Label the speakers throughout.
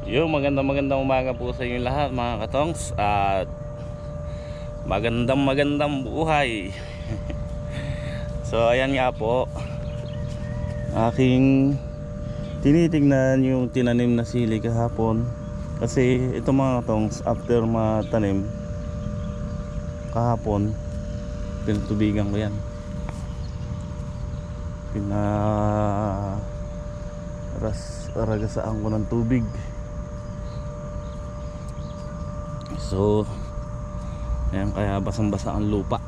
Speaker 1: Yung magandang umaga po sa inyo lahat mga katongs. At magandang buhay. So ayan nga po, aking tinitignan yung tinanim na sili kahapon. Kasi ito mga katongs, after matanim kahapon, pinutubigan ko yan. Ragasaan ko ng tubig. So ayan, kaya basang-basa ang lupa.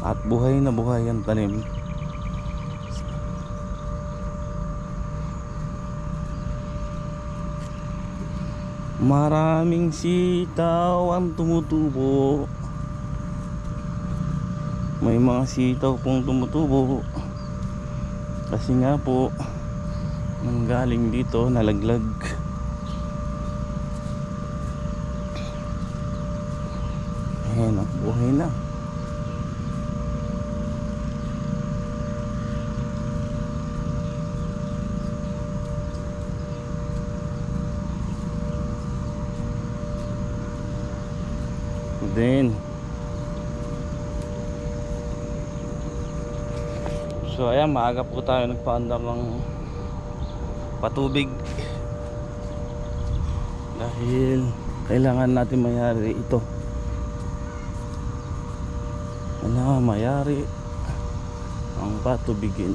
Speaker 1: At buhay na buhay ang tanim. Maraming sitaw ang tumutubo. May mga sitaw pong tumutubo. Kasi nga po, nanggaling dito, nalaglag. Ayan, buhay na. Then so ayan, maaga po tayo nagpaandar ng patubig dahil kailangan natin mayari ito. Mayari ang patubigin.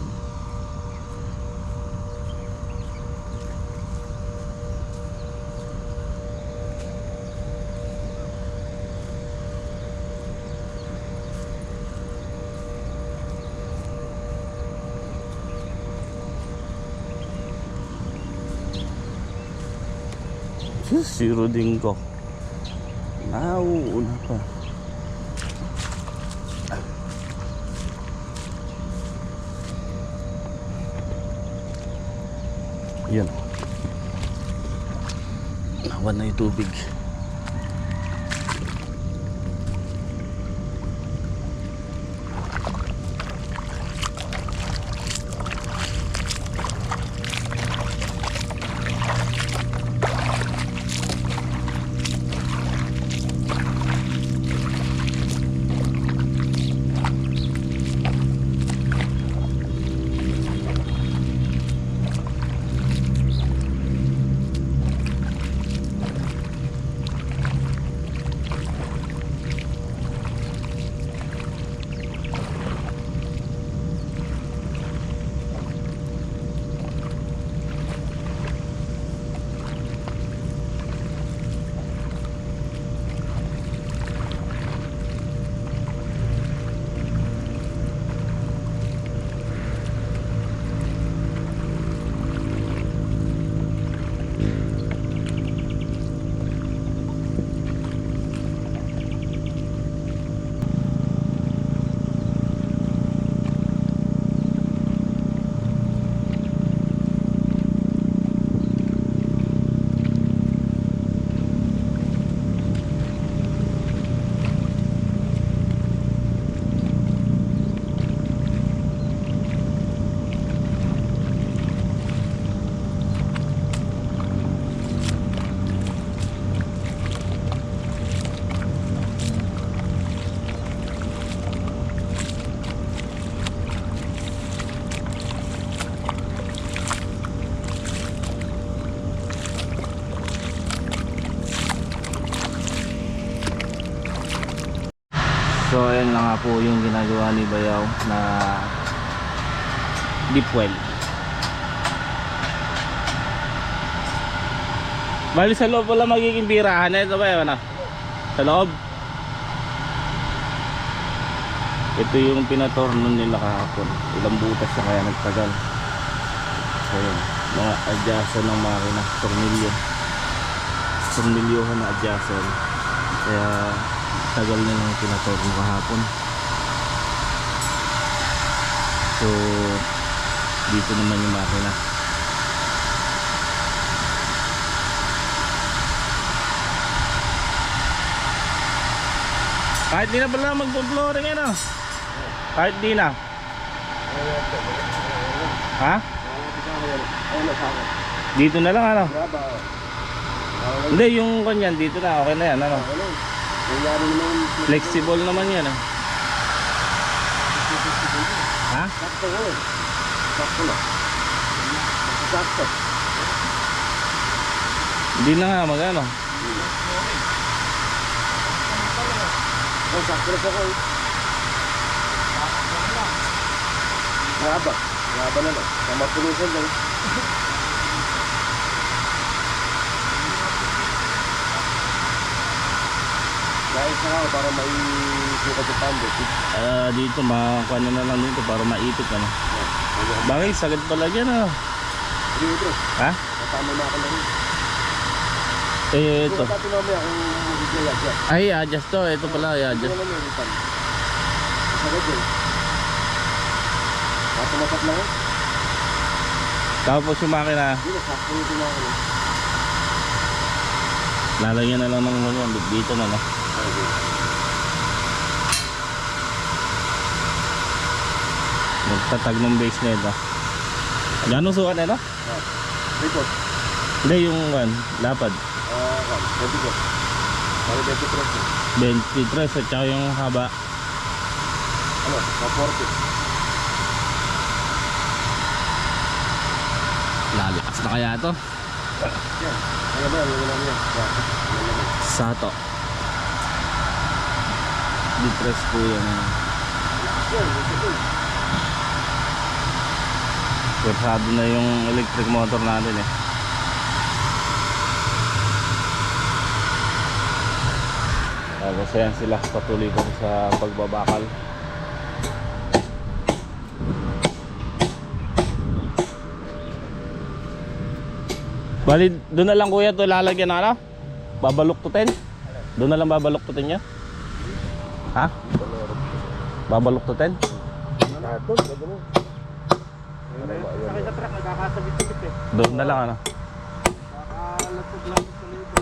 Speaker 1: Zero din ko. Nauuna pa. Yan. Nawan na yung tubig. So ayan na nga po yung ginagawa ni Bayaw na deep well. Bali sa loob wala magiging birahan na ito ba yun? Sa loob. Ito yung pinatorno nila kahapon. Ilang butas na kaya nagtagal. So yun, mga adjustan ng makina, tornilyohan na adjustan. Kaya tagal na lang pinatorno kahapon. So dito naman yung makina. Kahit di na pala mag-flooring ano? Kahit di na. Ha? Dito na lang ano?
Speaker 2: Graba.
Speaker 1: Hindi, yung kanyan dito na. Okay na yan ano?
Speaker 2: Ano? Nangyari naman.
Speaker 1: Flexible naman yan ah. Ha?
Speaker 2: Sakto ko eh. Sakto na. Sakto.
Speaker 1: Hindi na nga magano.
Speaker 2: Oh, sakto na siya ko eh. Graba. Graba na lang. Tama tulusan lang. Dahil sa ako para may sukat sa pando.
Speaker 1: Dito makakuha na lang dito para maipit ano. Bakit? Sagad pala dyan ano?
Speaker 2: Sige bro.
Speaker 1: Ha?
Speaker 2: Matama na ako na rin.
Speaker 1: Eh ito.
Speaker 2: Kung pati mamaya kung mag-adjust yan.
Speaker 1: Ay adjust to. Ito pala
Speaker 2: Hindi
Speaker 1: adjust.
Speaker 2: naman yung ipan. Sagad yun. Matumatak lang eh.
Speaker 1: Tapos yung makina,
Speaker 2: Hindi na, sakto yung tinakal eh.
Speaker 1: lalagyan na lang ng ano, dito na no. Magtatag ng base na ito. Gano'ng sukat na ito?
Speaker 2: Report.
Speaker 1: Hindi yung lapad.
Speaker 2: Kan, 24. Bali 23 eh.
Speaker 1: 23 at saka yung haba.
Speaker 2: Ano, 40.
Speaker 1: Lalakas na kaya ito?
Speaker 2: Yan. Ano ba, ano namin yan?
Speaker 1: Sato. Ditres po yan.
Speaker 2: Yan, ito.
Speaker 1: Versado na yung electric motor natin eh. Tapos ayan sila, patuloy ko sa pagbabakal. Bali, doon na lang kuya ito lalagyan na ano? Babaluktutin? Doon na lang babaluktutin niya? Ha? Babaluktutin?
Speaker 2: Naton, gado mo. Sakit sa truck, nagkakasabit-sabit eh.
Speaker 1: Doon na lang ano?
Speaker 2: Nakalatog-latog sa lito.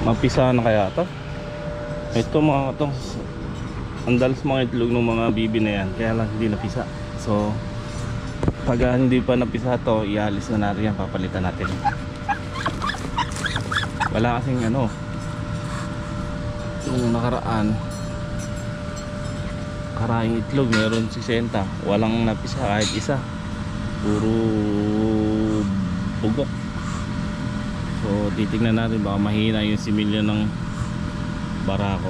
Speaker 1: Mapisahan na kaya ito? Ito mga itong andalas mga itlog ng mga bibi na yan, kaya lang hindi napisa. So pag hindi pa napisa to, ialis na natin yan, papalitan natin. Wala kasing ano, yung nakaraan karaing itlog meron 60, walang napisa kahit isa, puro bugok. So titignan natin, baka mahina yung similyo ng barako.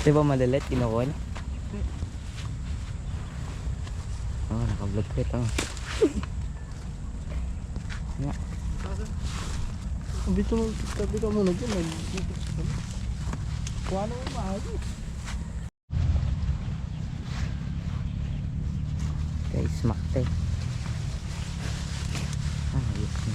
Speaker 3: Diba madalit, kinukuha niya? Oh, naka-vlog ko ito.
Speaker 2: Dito mo, tabi ka muna dyan. Kuha naman maaari.
Speaker 3: Guys, smakte. Ayos na.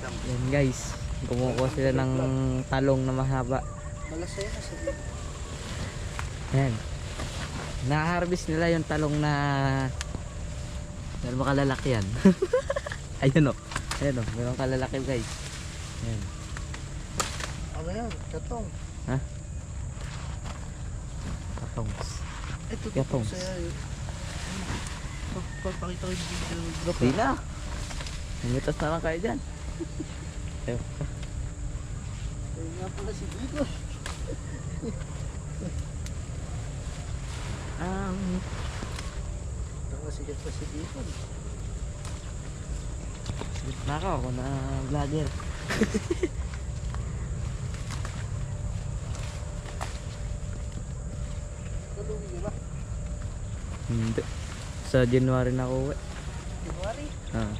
Speaker 3: Yan guys, kumukuha sila ng talong na mahaba.
Speaker 2: Malasaya na sa dito.
Speaker 3: Yan. Na-harvest nila yung talong na meron kalalaki yan. Ayun o. Ayun o. Meron kalalaki guys. Yan.
Speaker 2: Ano yan? Katong.
Speaker 3: Ha? Katongs.
Speaker 2: Ito
Speaker 3: Katong.
Speaker 2: sa'yo. Papakita ko yung video.
Speaker 3: Di na. Namitas na lang kayo dyan. Ayun.
Speaker 2: Ayun nga pala si Bigo. Nakasigat pa si Bigo.
Speaker 3: Naka ako na vlogger.
Speaker 2: Kalungi ka ba?
Speaker 3: Hindi. Sa January na ako uwi.
Speaker 2: January?
Speaker 3: Ah.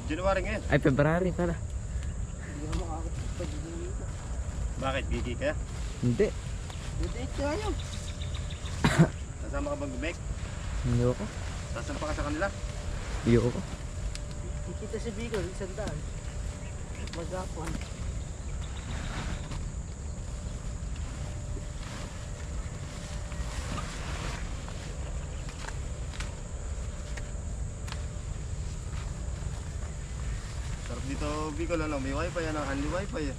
Speaker 4: January ngayon.
Speaker 3: Ay, February pala.
Speaker 2: Hindi mo makakapagpag dito.
Speaker 4: Bakit? Gigi ka?
Speaker 3: Hindi.
Speaker 2: Dudate tayo.
Speaker 4: Nasama ka bang gumik?
Speaker 3: Hindi ako.
Speaker 4: Sasampa ka sa kanila?
Speaker 3: Hindi ako.
Speaker 2: Kikita si Bigo, isang daan. Magapon.
Speaker 4: Sarap dito, Bicol, ano? May wifi, ano? Only wifi eh.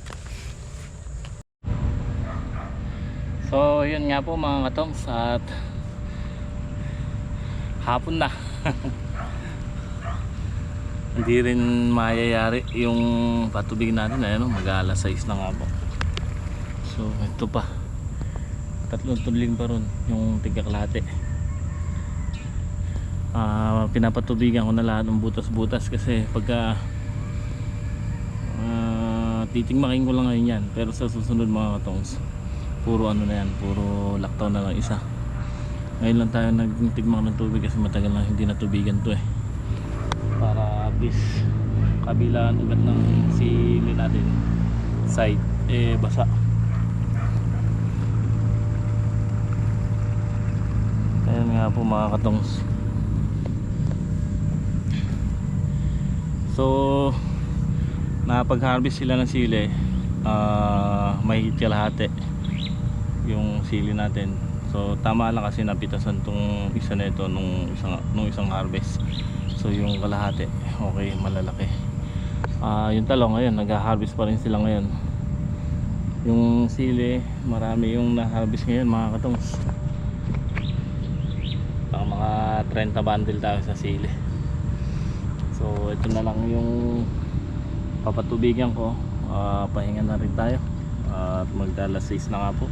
Speaker 1: So yun nga po mga katongs, at hapon na. Hindi rin mayayari yung patubig natin, ayun, mag-alas 6 na nga po. So ito pa, tatlong tuling pa ron yung tigaklate. Pinapatubigan ko na lahat ng butas-butas kasi pagka titingmakin ko lang ngayon yan, pero sa susunod mga katongs, puro ano na yan, puro lockdown na lang isa. Ngayon lang tayo nagtigmak ng tubig kasi matagal na hindi natubigan to eh, para at least kabilaan ugat ng sili natin side eh basa. Ayan nga po mga katongs. So nakapag-harvest sila ng sili, mahigit kalahati yung sili natin. So tama lang kasi napitasan tong isa na ito nung isang harvest. So yung kalahati okay, malalaki. Yung talong ngayon nag-harvest pa rin sila ngayon. Yung sili marami yung na-harvest ngayon mga katongs. Mga 30 bundle tayo sa sili. So ito na lang yung papatubigan ko. Pahinga na rin tayo at magdalas 6 na nga po.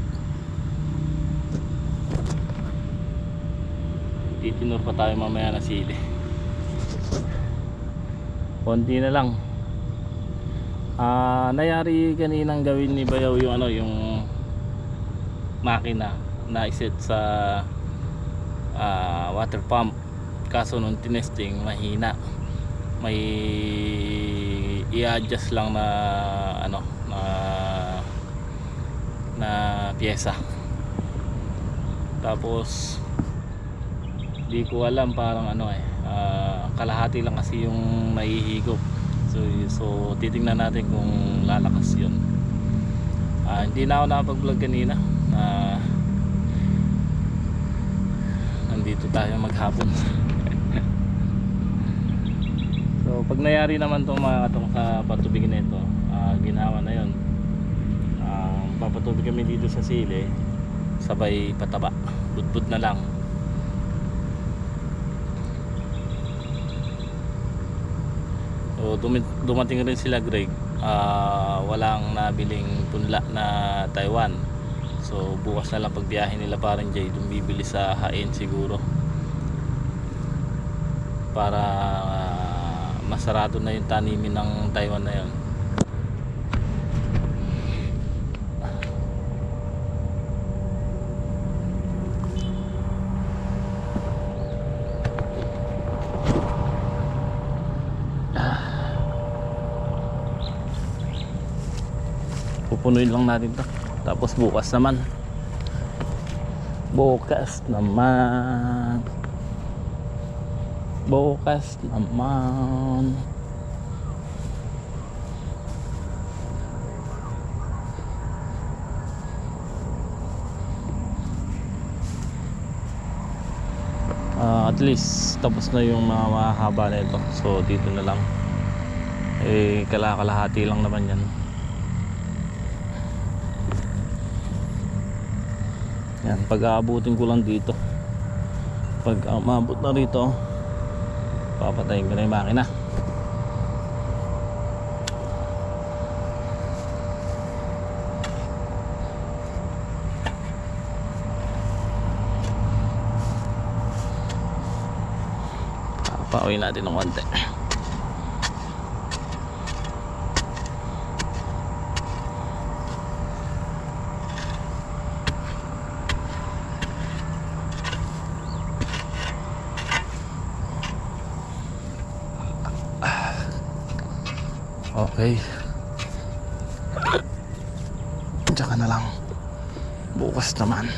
Speaker 1: Titinor pa tayo mamaya na sili. Konti na lang. Nayari kaninang gawin ni Bayaw yung ano, yung makina na iset sa water pump, kaso nung tinesting mahina. May i-adjust lang na ano na pyesa. Tapos di ko alam, parang ano kalahati lang kasi yung naihigop. So titingnan natin kung lalakas yun. Hindi na ako nakapag-vlog kanina. Nandito tayo maghapon. So pag nayari naman itong mga katong sa patubig na ito, ginawa na yun. Papatubig kami dito sa sili, sabay pataba, budbud na lang. So dumating rin sila Greg, walang nabiling punla na Taiwan. So bukas na lang pagbiyahe nila parang Jay, dun bibili sa Hain siguro, para masarado na yung tanimin ng Taiwan na yun. Pupunuin lang natin to, tapos bukas naman bukas naman At least tapos na yung mga mahaba na ito. So dito na lang. Kalahati lang naman yan. Yan, pag-aabutin ko lang dito. Pag maabot na rito, papatayin ko na yung makina. Pauwi natin ng konti. Okay. Tsaka na lang. Bukas naman.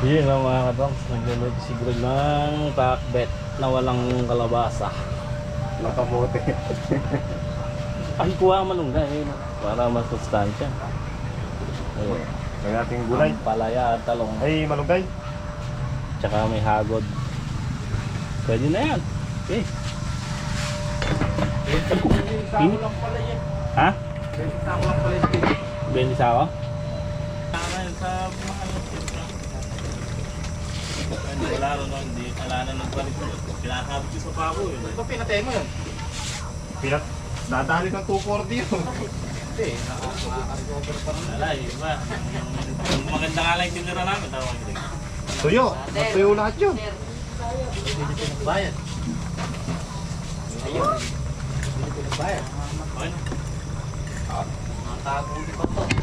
Speaker 1: Yun ang mga katongs, naglalagay si Greg ng pakbet na walang kalabasa.
Speaker 4: Nakamote.
Speaker 1: Ay, kuha malunggay yun, para masustansya. Ayun.
Speaker 4: May ating gulay.
Speaker 1: Ang palaya at talong.
Speaker 4: Ay, malunggay.
Speaker 1: Tsaka may hagod. Pwede na yan. Okay.
Speaker 2: Sako lang pala yan.
Speaker 1: Ha?
Speaker 2: Sako lang pala yan.
Speaker 1: 20 sako? Tama yun sa mga wala na nagbalik. Pinakabit yung sa pako yun.
Speaker 2: Ito pinatay mo yun.
Speaker 4: Pinat. Dadali ng 240 yun.
Speaker 2: Hindi, nakaka-recover pa rin.
Speaker 1: Wala, iba. Yung maganda nga lang yung tinira namin. Tawag ko.
Speaker 4: Tuyo. Tuyo lahat yun.
Speaker 2: Hindi pinagbayad. Ayun. Hindi pinagbayad.
Speaker 1: Okay.
Speaker 2: Mga tago ulit pa to.